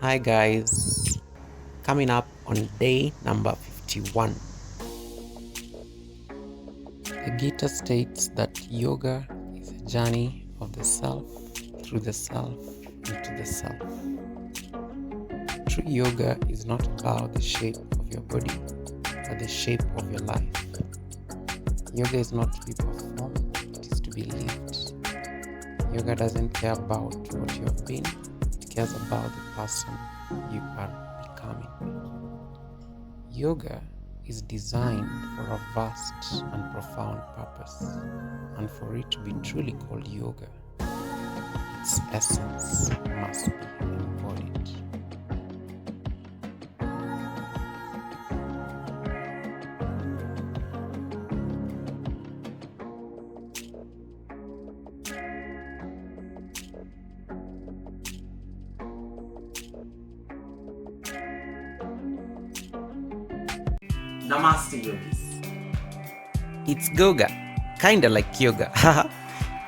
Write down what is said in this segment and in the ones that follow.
Hi guys, coming up on day number 51. The Gita states that yoga is a journey of the self, through the self, into the self. True yoga is not about the shape of your body, but the shape of your life. Yoga is not to be performed, it is to be lived. Yoga doesn't care about what you have been, it cares about the person you are becoming. Yoga is designed for a vast and profound purpose, and for it to be truly called yoga, its essence must be embodied. Namaste yogis. It's Goga, kinda like yoga.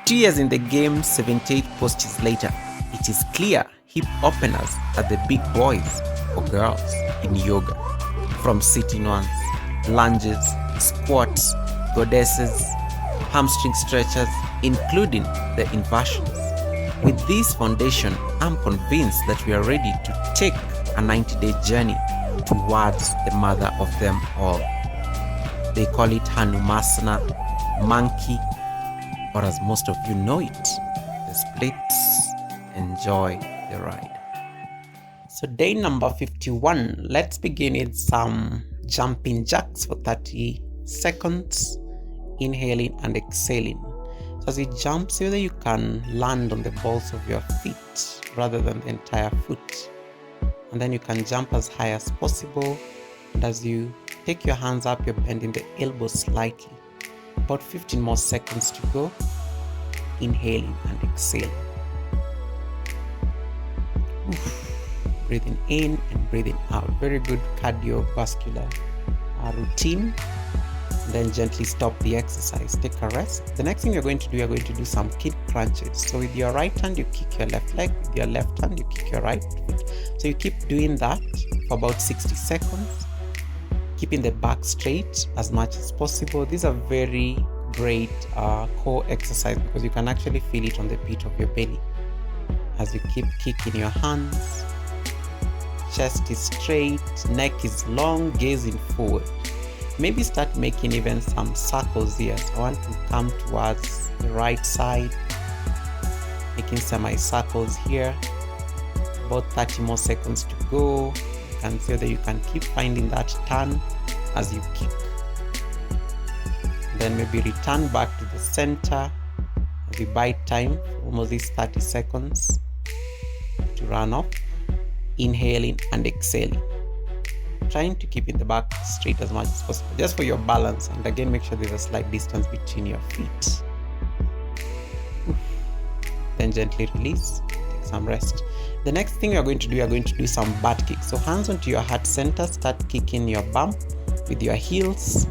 2 years in the game, 78 postures later, it is clear hip openers are the big boys or girls in yoga. From sitting ones, lunges, squats, goddesses, hamstring stretchers, including the inversions. With this foundation, I'm convinced that we are ready to take a 90-day journey towards the mother of them all. They call it Hanumasana, monkey, or as most of you know it, the splits. Enjoy the ride. So day number 51, let's begin with some jumping jacks for 30 seconds, inhaling and exhaling. So as you jump, see whether you can land on the balls of your feet rather than the entire foot. And then you can jump as high as possible. And as you take your hands up, you're bending the elbows slightly. About 15 more seconds to go. Inhaling and exhaling. Breathing in and breathing out. Very good cardiovascular routine. Then gently stop the exercise. Take a rest. The next thing you're going to do some kid crunches. So with your right hand, you kick your left leg. With your left hand, you kick your right foot. So you keep doing that for about 60 seconds. Keeping the back straight as much as possible. These are very great core exercise because you can actually feel it on the pit of your belly. As you keep kicking your hands, chest is straight, neck is long, gazing forward. Maybe start making even some circles here. So I want to come towards the right side, making semicircles here. About 30 more seconds to go. You can see that you can keep finding that turn as you kick. Then maybe return back to the center as you bite time for almost these 30 seconds to run off. Inhaling and exhaling. Trying to keep in the back straight as much as possible, just for your balance, and again make sure there's a slight distance between your feet. Then gently release, take some rest. The next thing you're going to do some butt kicks. So hands onto your heart center, start kicking your bum with your heels,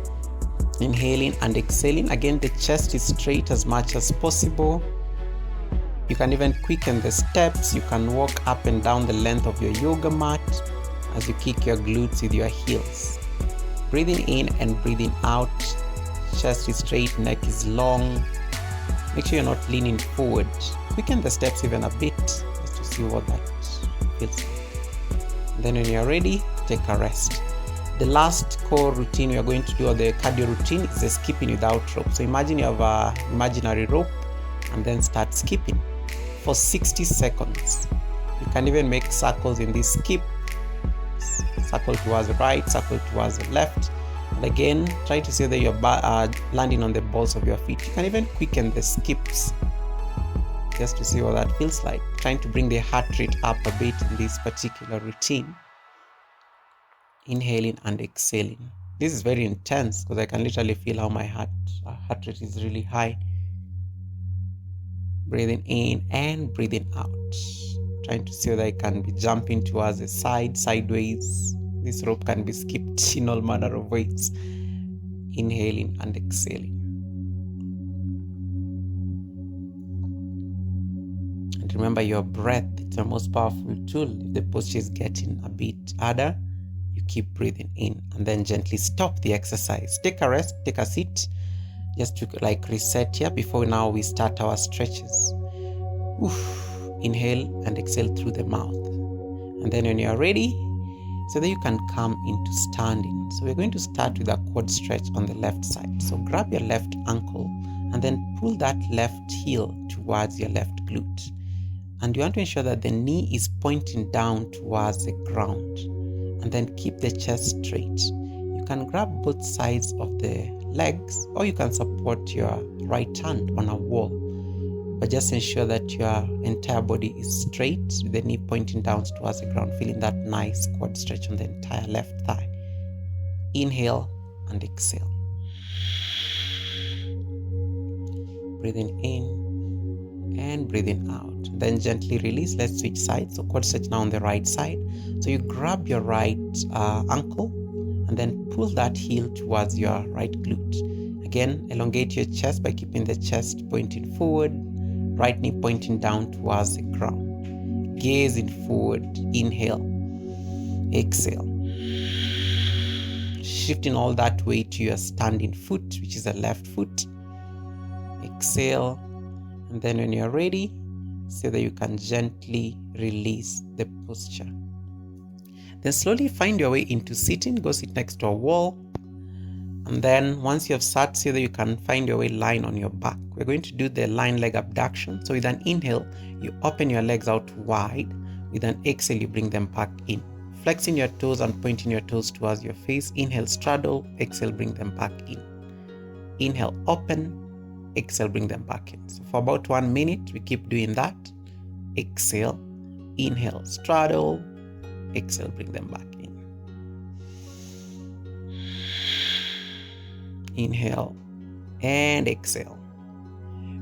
inhaling and exhaling. Again, the chest is straight as much as possible. You can even quicken the steps. You can walk up and down the length of your yoga mat as you kick your glutes with your heels. Breathing in and breathing out. Chest is straight, neck is long. Make sure you're not leaning forward. Quicken the steps even a bit just to see what that feels like. Then when you're ready, take a rest. The last core routine we are going to do, or the cardio routine, is the skipping without rope. So imagine you have an imaginary rope and then start skipping for 60 seconds. You can even make circles in this skip. Circle towards the right, circle towards the left. And again, try to see that you're landing on the balls of your feet. You can even quicken the skips just to see what that feels like. Trying to bring the heart rate up a bit in this particular routine. Inhaling and exhaling. This is very intense because I can literally feel how my heart rate is really high. Breathing in and breathing out. Trying to see that I can be jumping towards the side, sideways. This rope can be skipped in all manner of ways. Inhaling and exhaling. And And remember, your breath, it's the most powerful tool. If the posture is getting a bit harder, you keep breathing in and then gently stop the exercise. Take a rest, take a seat, just to reset here before now we start our stretches. Oof. Inhale and exhale through the mouth. And then when you're ready, so that you can come into standing. So we're going to start with a quad stretch on the left side. So grab your left ankle and then pull that left heel towards your left glute. And you want to ensure that the knee is pointing down towards the ground. And then keep the chest straight. You can grab both sides of the legs, or you can support your right hand on a wall. But just ensure that your entire body is straight, with the knee pointing down towards the ground, feeling that nice quad stretch on the entire left thigh. Inhale and exhale. Breathing in and breathing out. Then gently release. Let's switch sides. So quad stretch now on the right side. So you grab your right ankle and then pull that heel towards your right glute. Again, elongate your chest by keeping the chest pointing forward, right knee pointing down towards the ground. Gazing forward. Inhale. Exhale. Shifting all that weight to your standing foot, which is the left foot. Exhale. And then when you're ready, so that you can gently release the posture. Then slowly find your way into sitting. Go sit next to a wall. And then once you have sat, so that you can find your way lying on your back. We're going to do the lying leg abduction. So with an inhale, you open your legs out wide. With an exhale, you bring them back in. Flexing your toes and pointing your toes towards your face. Inhale, straddle. Exhale, bring them back in. Inhale, open. Exhale, bring them back in. So for about 1 minute, we keep doing that. Exhale, inhale, straddle, exhale, bring them back in. Inhale and exhale.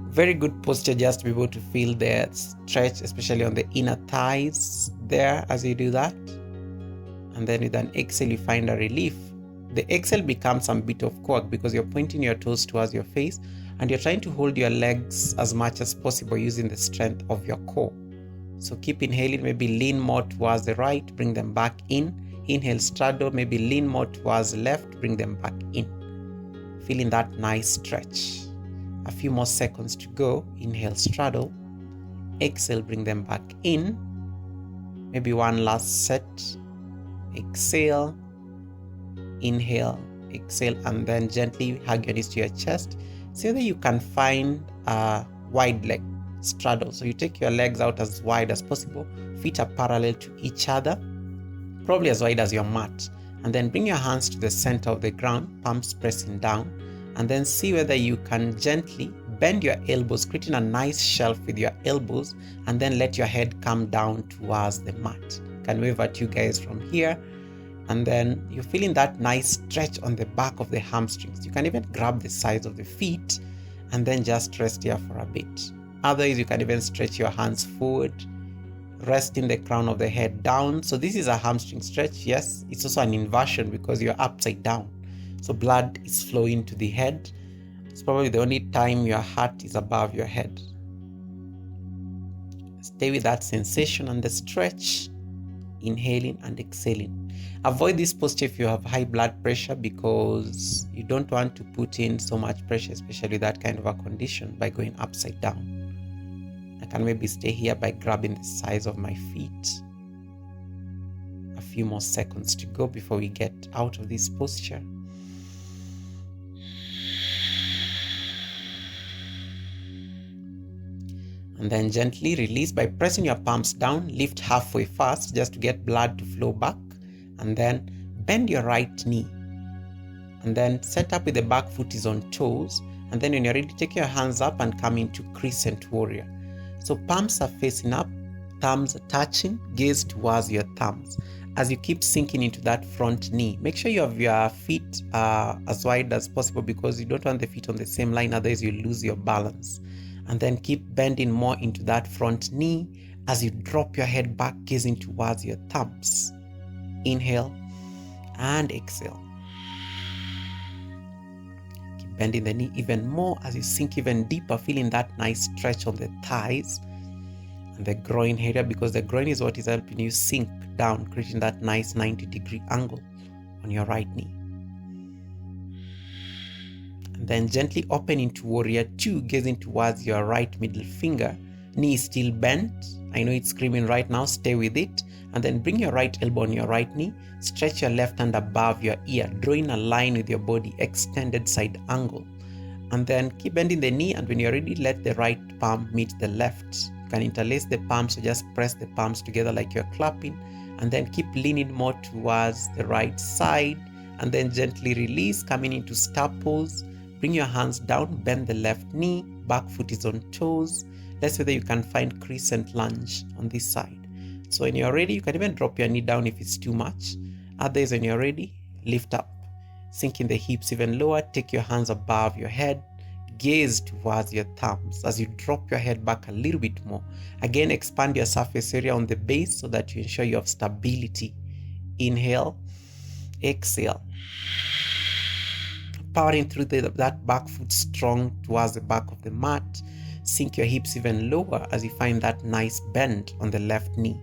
Very good posture, just to be able to feel the stretch, especially on the inner thighs there as you do that. And then with an exhale, you find a relief. The exhale becomes a bit of quirk because you're pointing your toes towards your face and you're trying to hold your legs as much as possible using the strength of your core. So keep inhaling, maybe lean more towards the right, bring them back in. Inhale, straddle, maybe lean more towards the left, bring them back in. Feeling that nice stretch. A few more seconds to go. Inhale, straddle. Exhale, bring them back in. Maybe one last set. Exhale. Inhale, exhale, and then gently hug your knees to your chest so that you can find a wide leg straddle. So you take your legs out as wide as possible, feet are parallel to each other, probably as wide as your mat, and then bring your hands to the center of the ground, palms pressing down, and then see whether you can gently bend your elbows, creating a nice shelf with your elbows, and then let your head come down towards the mat. Can wave at you guys from here. And then you're feeling that nice stretch on the back of the hamstrings. You can even grab the sides of the feet and then just rest here for a bit. Otherwise, you can even stretch your hands forward, resting the crown of the head down. So this is a hamstring stretch. Yes, it's also an inversion because you're upside down. So blood is flowing to the head. It's probably the only time your heart is above your head. Stay with that sensation and the stretch, inhaling and exhaling. Avoid this posture if you have high blood pressure because you don't want to put in so much pressure, especially that kind of a condition, by going upside down. I can maybe stay here by grabbing the sides of my feet. A few more seconds to go before we get out of this posture. And then gently release by pressing your palms down. Lift halfway first just to get blood to flow back. And then bend your right knee. And then set up with the back foot is on toes. And then when you're ready, take your hands up and come into crescent warrior. So palms are facing up, thumbs are touching, gaze towards your thumbs. As you keep sinking into that front knee, make sure you have your feet as wide as possible because you don't want the feet on the same line, otherwise you lose your balance. And then keep bending more into that front knee as you drop your head back, gazing towards your thumbs. Inhale and exhale. Keep bending the knee even more as you sink even deeper, feeling that nice stretch on the thighs. and the groin area, because the groin is what is helping you sink down, creating that nice 90-degree angle on your right knee. And then gently open into warrior 2, gazing towards your right middle finger. Knee is still bent. I know it's screaming right now, stay with it. And then bring your right elbow on your right knee, stretch your left hand above your ear, drawing a line with your body, extended side angle. And then keep bending the knee, and when you're ready, let the right palm meet the left. You can interlace the palms, so just press the palms together like you're clapping, and then keep leaning more towards the right side, and then gently release, coming into star pose. Bring your hands down, bend the left knee, back foot is on toes. Let's see whether you can find crescent lunge on this side. So when you're ready, you can even drop your knee down if it's too much. Others, when you're ready, lift up. Sinking the hips even lower, take your hands above your head, gaze towards your thumbs as you drop your head back a little bit more. Again, expand your surface area on the base so that you ensure you have stability. Inhale, exhale. Powering through that back foot strong towards the back of the mat. Sink your hips even lower as you find that nice bend on the left knee.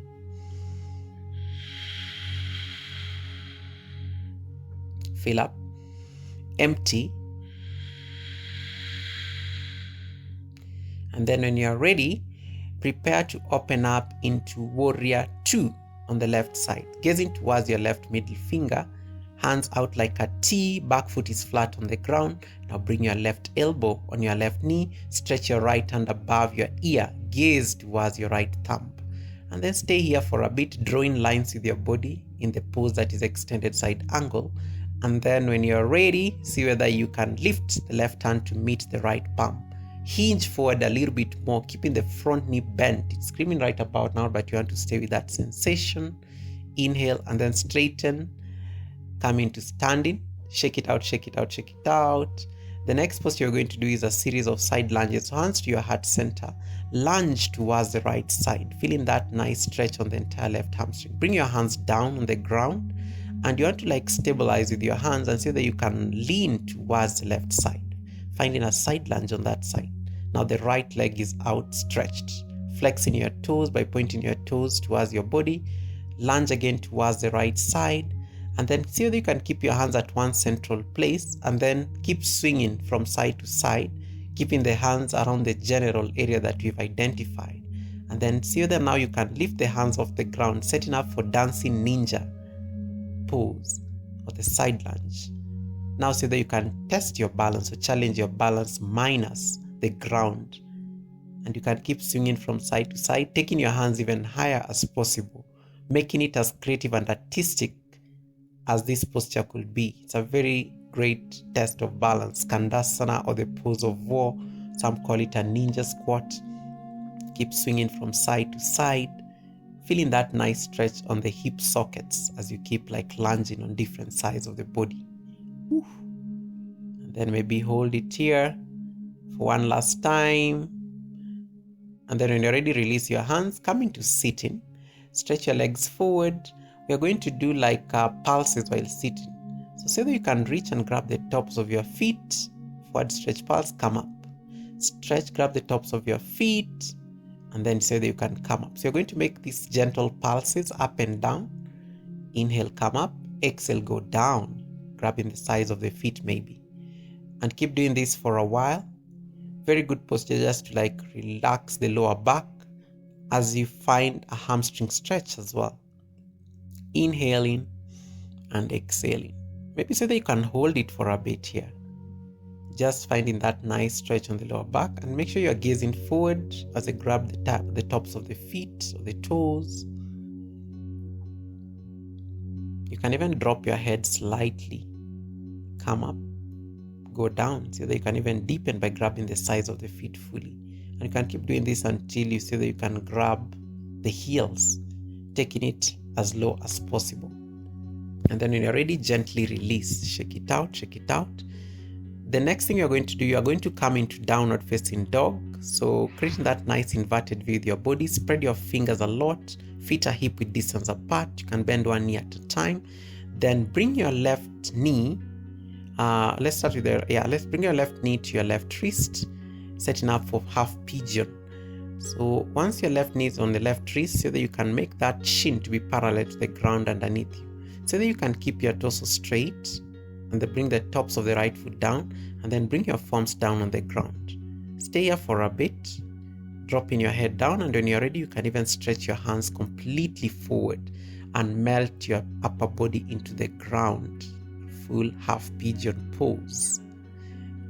Fill up, empty, and then when you're ready, prepare to open up into warrior 2 on the left side, gazing towards your left middle finger, hands out like a T, back foot is flat on the ground. Now bring your left elbow on your left knee, stretch your right hand above your ear, gaze towards your right thumb, and then stay here for a bit, drawing lines with your body in the pose that is extended side angle. And then when you're ready, see whether you can lift the left hand to meet the right palm. Hinge forward a little bit more, keeping the front knee bent. It's screaming right about now, but you want to stay with that sensation. Inhale and then straighten. Come into standing. Shake it out, shake it out, shake it out. The next pose you're going to do is a series of side lunges. So hands to your heart center. Lunge towards the right side, feeling that nice stretch on the entire left hamstring. Bring your hands down on the ground. And you want to stabilize with your hands and see that you can lean towards the left side, finding a side lunge on that side. Now the right leg is outstretched. Flexing your toes by pointing your toes towards your body. Lunge again towards the right side. And then see whether you can keep your hands at one central place and then keep swinging from side to side, keeping the hands around the general area that we've identified. And then see whether now you can lift the hands off the ground, setting up for dancing ninja pose or the side lunge. Now see that you can test your balance or challenge your balance minus the ground, and you can keep swinging from side to side, taking your hands even higher as possible, making it as creative and artistic as this posture could be. It's a very great test of balance. Kandasana, or the pose of war, some call it a ninja squat. Keep swinging from side to side, feeling that nice stretch on the hip sockets as you keep lunging on different sides of the body. Woo. And then maybe hold it here for one last time. And then when you're ready, release your hands, coming to sitting. Stretch your legs forward. We're going to do pulses while sitting. So say that you can reach and grab the tops of your feet. Forward stretch pulse, come up. Stretch, grab the tops of your feet. And then say that you can come up. So you're going to make these gentle pulses up and down. Inhale, come up. Exhale, go down, grabbing the sides of the feet maybe. And keep doing this for a while. Very good posture just to relax the lower back as you find a hamstring stretch as well. Inhaling and exhaling. Maybe say that you can hold it for a bit here. Just finding that nice stretch on the lower back, and make sure you're gazing forward as I grab the tops of the feet or the toes. You can even drop your head slightly. Come up, go down, so that you can even deepen by grabbing the sides of the feet fully. And you can keep doing this until you see that you can grab the heels, taking it as low as possible. And then when you're ready, gently release. Shake it out, shake it out. The next thing you're going to do, you're going to come into downward facing dog. So creating that nice inverted view with your body. Spread your fingers a lot. Feet are hip width distance apart. You can bend one knee at a time. Then bring your left knee. Let's bring your left knee to your left wrist. Setting up for half pigeon. So once your left knee is on the left wrist, so that you can make that shin to be parallel to the ground underneath you. So that you can keep your torso straight and then bring the tops of the right foot down and then bring your forearms down on the ground. Stay here for a bit, dropping your head down, and when you're ready, you can even stretch your hands completely forward and melt your upper body into the ground. Full half pigeon pose.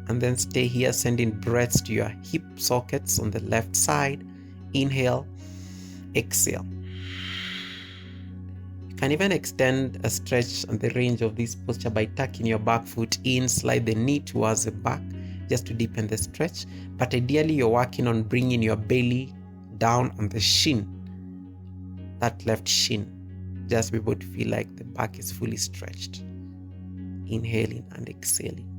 And then stay here, sending breaths to your hip sockets on the left side. Inhale, exhale. You can even extend a stretch on the range of this posture by tucking your back foot in, slide the knee towards the back just to deepen the stretch. But ideally, you're working on bringing your belly down on the shin, that left shin, just be able to feel like the back is fully stretched. Inhaling and exhaling.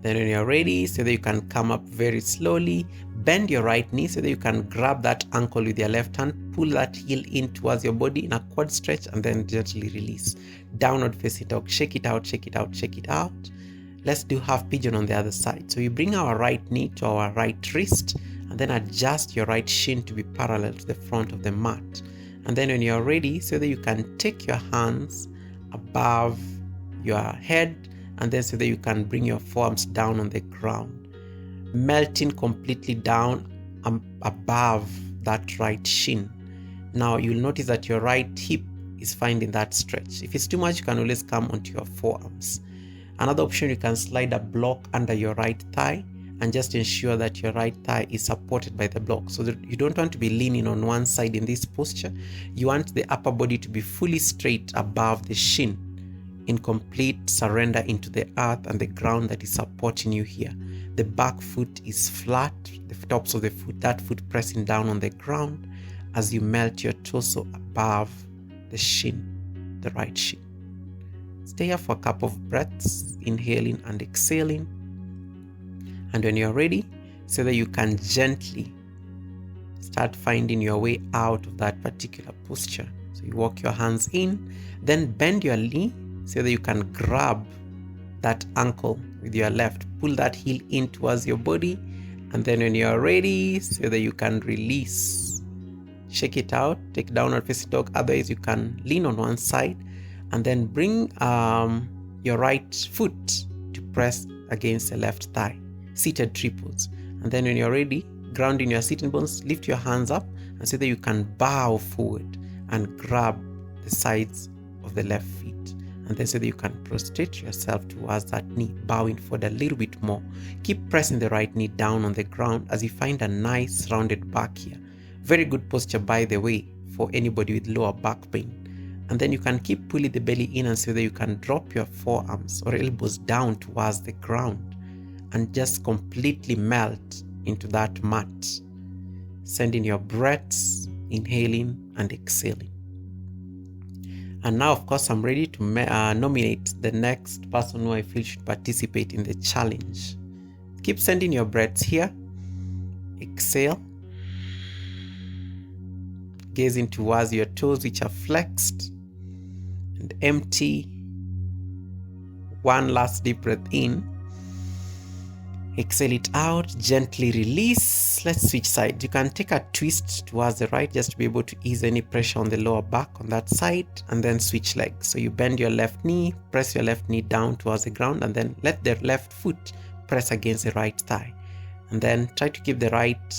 Then when you're ready, so that you can come up very slowly, bend your right knee so that you can grab that ankle with your left hand, pull that heel in towards your body in a quad stretch, and then gently release. Downward facing dog, shake it out, shake it out, shake it out. Let's do half pigeon on the other side. So you bring our right knee to our right wrist, and then adjust your right shin to be parallel to the front of the mat. And then when you're ready, so that you can take your hands above your head, and then so that you can bring your forearms down on the ground, melting completely down above that right shin. Now you'll notice that your right hip is finding that stretch. If it's too much, you can always come onto your forearms. Another option, you can slide a block under your right thigh and just ensure that your right thigh is supported by the block. So that you don't want to be leaning on one side in this posture. You want the upper body to be fully straight above the shin, in complete surrender into the earth and the ground that is supporting you here. The back foot is flat, the tops of the foot, that foot pressing down on the ground as you melt your torso above the shin, the right shin. Stay here for a couple of breaths, inhaling and exhaling. And when you're ready, so that you can gently start finding your way out of that particular posture. So you walk your hands in, then bend your knee so that you can grab that ankle with your left, pull that heel in towards your body, and then when you're ready, so that you can release, shake it out, take downward facing dog. Otherwise, you can lean on one side and then bring your right foot to press against the left thigh, seated triples. And then when you're ready, grounding your sitting bones, lift your hands up and so that you can bow forward and grab the sides of the left feet. And then so that you can prostrate yourself towards that knee, bowing forward a little bit more. Keep pressing the right knee down on the ground as you find a nice rounded back here. Very good posture, by the way, for anybody with lower back pain. And then you can keep pulling the belly in and so that you can drop your forearms or elbows down towards the ground and just completely melt into that mat. Sending your breaths, inhaling and exhaling. And now, of course, I'm ready to nominate the next person who I feel should participate in the challenge. Keep sending your breaths here. Exhale. Gazing towards your toes, which are flexed. And empty. One last deep breath in. Exhale it out, gently release. Let's switch sides. You can take a twist towards the right just to be able to ease any pressure on the lower back on that side, and then switch legs. So you bend your left knee, press your left knee down towards the ground, and then let the left foot press against the right thigh. And then try to keep the right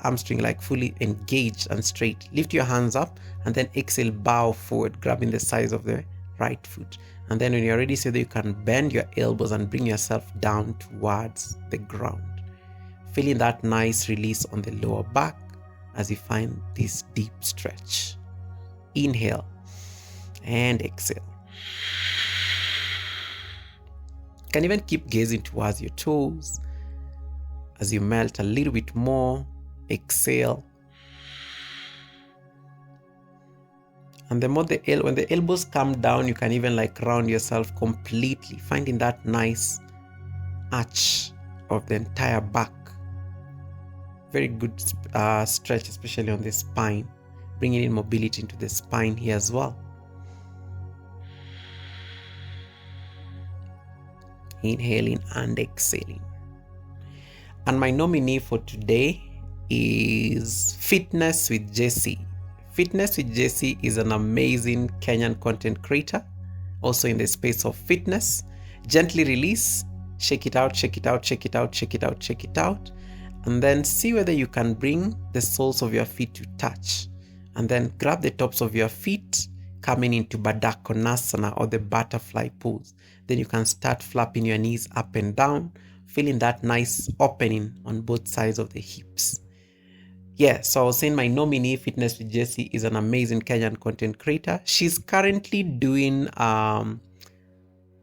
hamstring like fully engaged and straight. Lift your hands up and then exhale, bow forward, grabbing the sides of the right foot. And then when you're ready, so that you can bend your elbows and bring yourself down towards the ground. Feeling that nice release on the lower back as you find this deep stretch. Inhale and exhale. You can even keep gazing towards your toes as you melt a little bit more. Exhale. And the more when the elbows come down, you can even like round yourself completely, finding that nice arch of the entire back. Very good stretch, especially on the spine, bringing in mobility into the spine here as well. Inhaling and exhaling. And my nominee for today is Fitness with Jessie. Fitness with Jessie is an amazing Kenyan content creator, also in the space of fitness. Gently release, shake it out, shake it out, shake it out, shake it out, shake it out, and then see whether you can bring the soles of your feet to touch. And then grab the tops of your feet, coming into Baddha Konasana, or the butterfly pose. Then you can start flapping your knees up and down, feeling that nice opening on both sides of the hips. Yeah, so I was saying my nominee, Fitness with Jessie, is an amazing Kenyan content creator. She's currently doing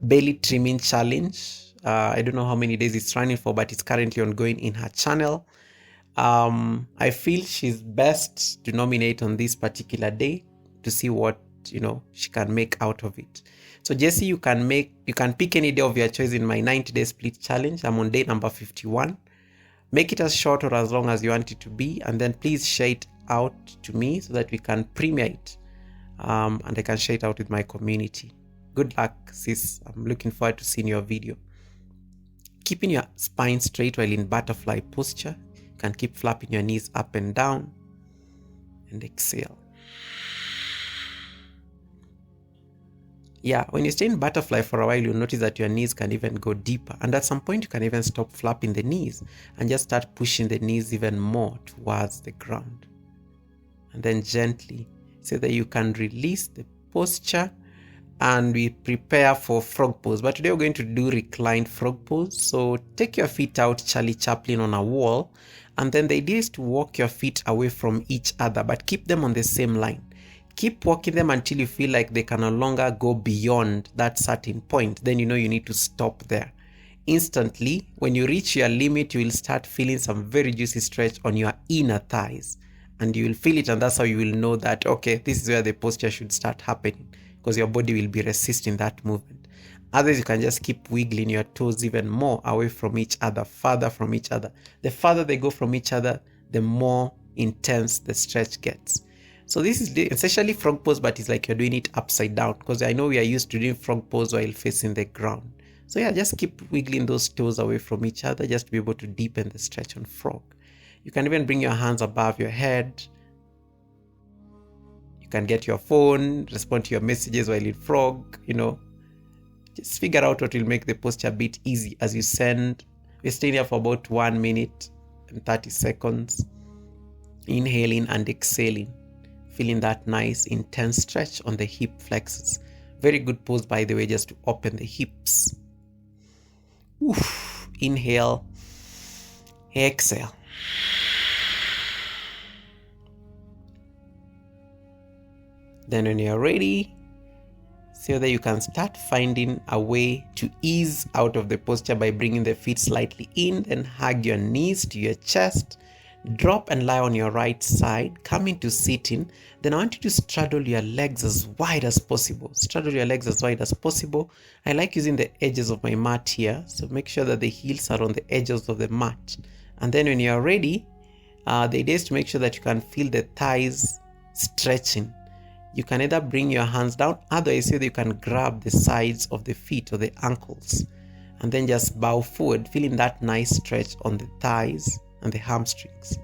belly trimming challenge. I don't know how many days it's running for, but it's currently ongoing in her channel. I feel she's best to nominate on this particular day to see what she can make out of it. So Jessie, you can pick any day of your choice in my 90-day split challenge. I'm on day number 51. Make it as short or as long as you want it to be, and then please share it out to me so that we can premiere it, and I can share it out with my community. Good luck, sis. I'm looking forward to seeing your video. Keeping your spine straight while in butterfly posture. You can keep flapping your knees up and down, and exhale. Yeah, when you stay in butterfly for a while, you'll notice that your knees can even go deeper. And at some point, you can even stop flapping the knees and just start pushing the knees even more towards the ground. And then gently, so that you can release the posture, and we prepare for frog pose. But today we're going to do reclined frog pose. So take your feet out, Charlie Chaplin, on a wall. And then the idea is to walk your feet away from each other, but keep them on the same line. Keep walking them until you feel like they can no longer go beyond that certain point. Then you need to stop there. Instantly, when you reach your limit, you will start feeling some very juicy stretch on your inner thighs. And you will feel it, and that's how you will know that, okay, this is where the posture should start happening, because your body will be resisting that movement. Otherwise, you can just keep wiggling your toes even more away from each other, further from each other. The farther they go from each other, the more intense the stretch gets. So this is essentially frog pose, but it's like you're doing it upside down, because I know we are used to doing frog pose while facing the ground. So yeah, just keep wiggling those toes away from each other just to be able to deepen the stretch on frog. You can even bring your hands above your head. You can get your phone, respond to your messages while in frog, Just figure out what will make the posture a bit easy as you send. We're staying here for about 1 minute and 30 seconds. Inhaling and exhaling. Feeling that nice intense stretch on the hip flexors. Very good pose, by the way, just to open the hips. Oof. Inhale, exhale. Then when you're ready, so that you can start finding a way to ease out of the posture by bringing the feet slightly in, then hug your knees to your chest. Drop and lie on your right side, come into sitting. Then I want you to straddle your legs as wide as possible. Straddle your legs as wide as possible. I like using the edges of my mat here, so make sure that the heels are on the edges of the mat. And then when you're ready, the idea is to make sure that you can feel the thighs stretching. You can either bring your hands down, otherwise you can grab the sides of the feet or the ankles, and then just bow forward, feeling that nice stretch on the thighs and the hamstrings.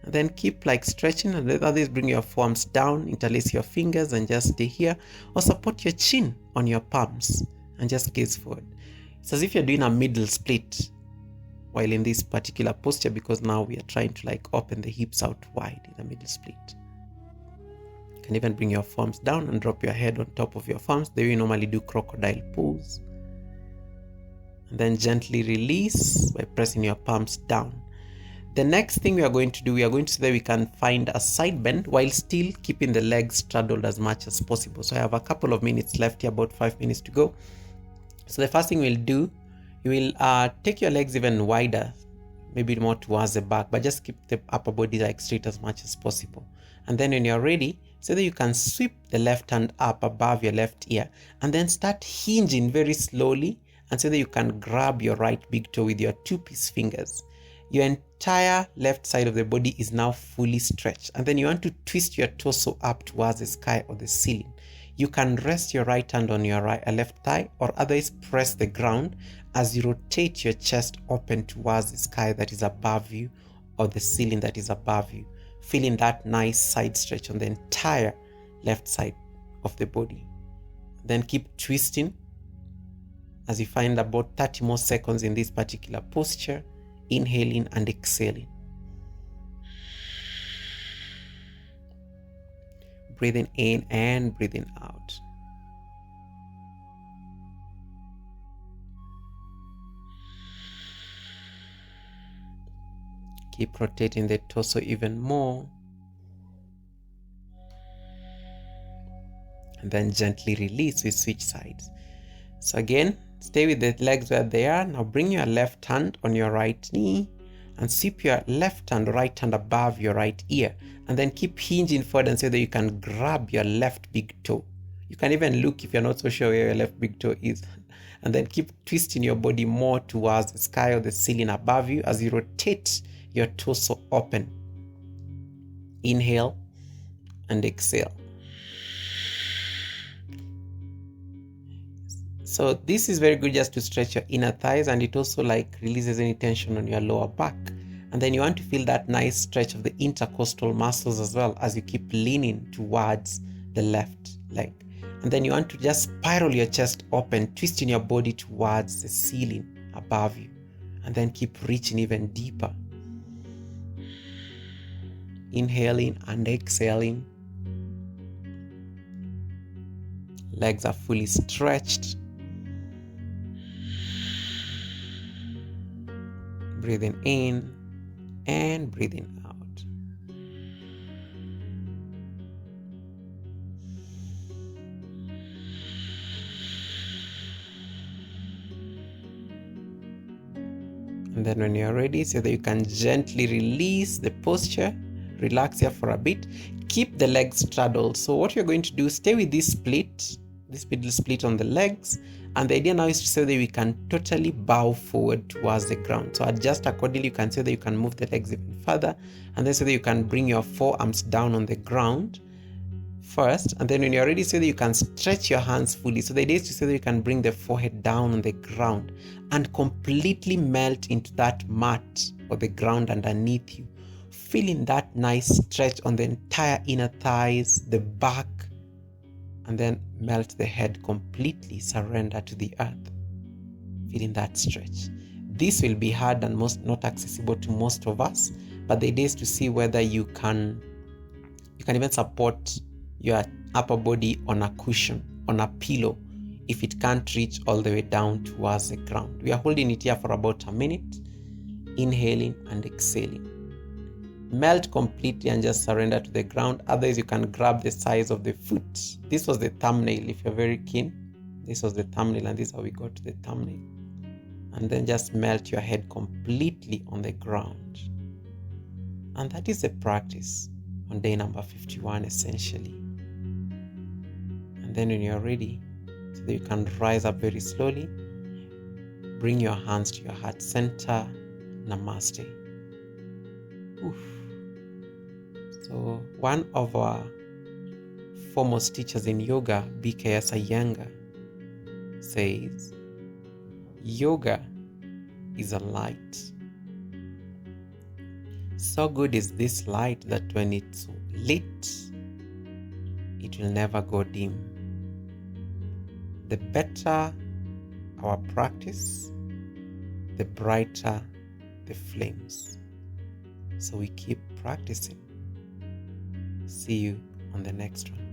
And then keep stretching, and the others bring your forearms down, interlace your fingers and just stay here, or support your chin on your palms and just gaze forward. It's as if you're doing a middle split while in this particular posture, because now we are trying to open the hips out wide in the middle split. You can even bring your forearms down and drop your head on top of your palms, the way you normally do crocodile pose. And then gently release by pressing your palms down. The next thing we are going to do, we are going to see that we can find a side bend while still keeping the legs straddled as much as possible. So I have a couple of minutes left here, about 5 minutes to go. So the first thing we'll do, you will take your legs even wider, maybe more towards the back, but just keep the upper body straight as much as possible. And then when you're ready, so that you can sweep the left hand up above your left ear, and then start hinging very slowly, and so that you can grab your right big toe with your 2-piece fingers. Your entire left side of the body is now fully stretched, and then you want to twist your torso up towards the sky or the ceiling. You can rest your right hand on your left thigh, or otherwise press the ground as you rotate your chest open towards the sky that is above you or the ceiling that is above you, feeling that nice side stretch on the entire left side of the body. Then keep twisting as you find about 30 more seconds in this particular posture, inhaling and exhaling. Breathing in and breathing out. Keep rotating the torso even more. And then gently release. We switch sides. So again, stay with the legs where they are. Now bring your left hand on your right knee and sweep your left hand, right hand above your right ear. And then keep hinging forward and so that you can grab your left big toe. You can even look if you're not so sure where your left big toe is. And then keep twisting your body more towards the sky or the ceiling above you as you rotate your torso open. Inhale and exhale. So this is very good just to stretch your inner thighs, and it also releases any tension on your lower back. And then you want to feel that nice stretch of the intercostal muscles as well as you keep leaning towards the left leg. And then you want to just spiral your chest open, twisting your body towards the ceiling above you. And then keep reaching even deeper. Inhaling and exhaling. Legs are fully stretched. Breathing in and breathing out. And then when you're ready, so that you can gently release the posture, relax here for a bit. Keep the legs straddled. So what you're going to do, stay with this middle split on the legs. And the idea now is to say that we can totally bow forward towards the ground. So adjust accordingly. You can say that you can move the legs even further. And then so that you can bring your forearms down on the ground first. And then when you're ready, so that you can stretch your hands fully. So the idea is to say that you can bring the forehead down on the ground and completely melt into that mat or the ground underneath you. Feeling that nice stretch on the entire inner thighs, the back, and then melt the head completely, surrender to the earth. Feeling that stretch. This will be hard and not accessible to most of us, but the idea is to see whether you can even support your upper body on a cushion, on a pillow, if it can't reach all the way down towards the ground. We are holding it here for about a minute, inhaling and exhaling. Melt completely and just surrender to the ground. Otherwise, you can grab the size of the foot. This was the thumbnail. If you're very keen, this was the thumbnail, and this is how we got to the thumbnail. And then just melt your head completely on the ground. And that is the practice on day number 51, essentially. And then when you're ready, so that you can rise up very slowly, bring your hands to your heart center. Namaste. Oof. So one of our foremost teachers in yoga, BKS Iyengar, says, yoga is a light. So good is this light that when it's lit, it will never go dim. The better our practice, the brighter the flames. So we keep practicing. See you on the next one.